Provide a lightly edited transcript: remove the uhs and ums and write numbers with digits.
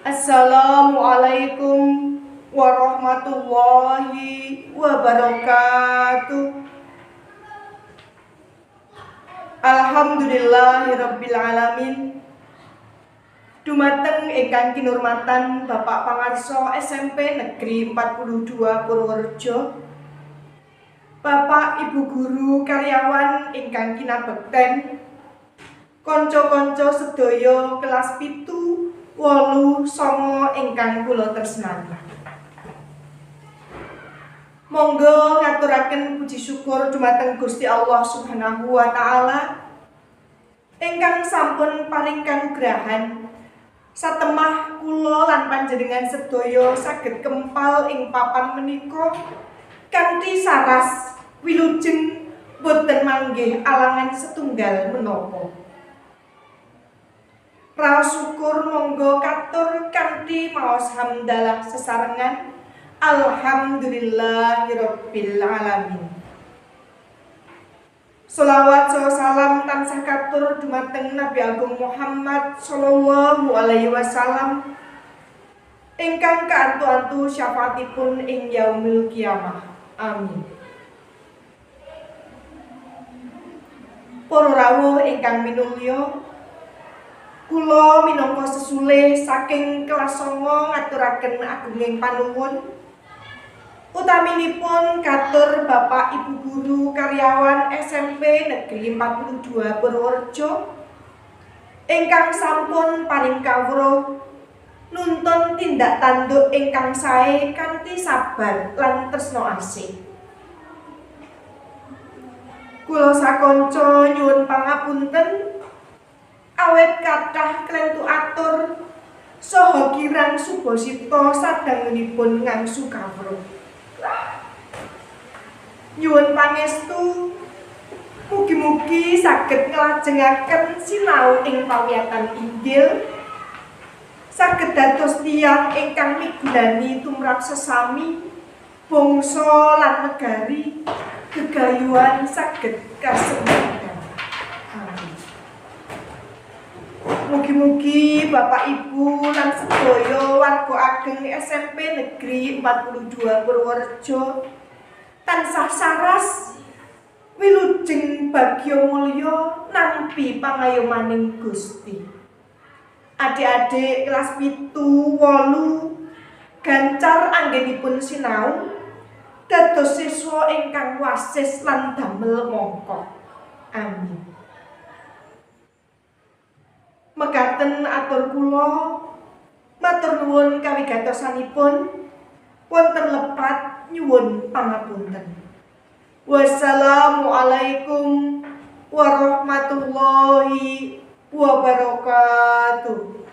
Assalamualaikum warahmatullahi wabarakatuh. Alhamdulillahirabbil alamin. Dumateng ingkang kinurmatan Bapak Pangarso SMP Negeri 42 Purworejo, Bapak Ibu guru karyawan ingkang kinabekten, konco-konco sedaya kelas 7, 8, 9 ingkang kula tresnani. Monggo ngaturaken puji syukur dumateng Gusti Allah Subhanahu wa taala ingkang sampun paring kanugrahan satemah kula lan panjenengan sedaya saged kempal ing papan menika kanthi saras wilujeng boten manggih alangan setunggal menapa. Raos syukur monggo katur kanthi maos hamdalah sesarengan. Alhamdulillahirabbil alamin. Sholawat salam tansah katur dumateng Nabi Agung Muhammad sallallahu alaihi wasallam ingkang kaantu-antu syafaatipun ing yaumil kiamah. Amin. Para rawuh ingkang minulya, kula minangka sesule saking kelas 9 ngaturaken agunging panuwun utaminipun katur Bapak Ibu guru karyawan SMP Negeri 42 Purworejo ingkang sampun paring kawruh nuntun tindak tanduk ingkang sae kanthi sabar lan tresna asih. Kula sakonco nyuwun pangapunten awet kathah klentu atur saha kirang subasita sadangunipun ngangsu kawruh. Nyuwun pangestu mugi-mugi saged nglajengaken sinau ing pawiyatan Injil, saged dados tiyang ingkang migunani tumrap sesami, bangsa lan negari, gegayuhan saged kasemedan. Amin. Mugi-mugi Bapak Ibu lan sedaya warga ageng SMP Negeri 42 Purworejo tansah saras wilujeng bagya mulya nampi pangayomaning Gusti. Adik-adik kelas 7, 8 gancar anggenipun sinau dados siswa ingkang wasis lan damel mangka. Amin. Mekaten atur kula matur nuwun kawigatosanipun, wonten lepat nyuwun pangapunten. Wassalamualaikum warahmatullahi wabarakatuh.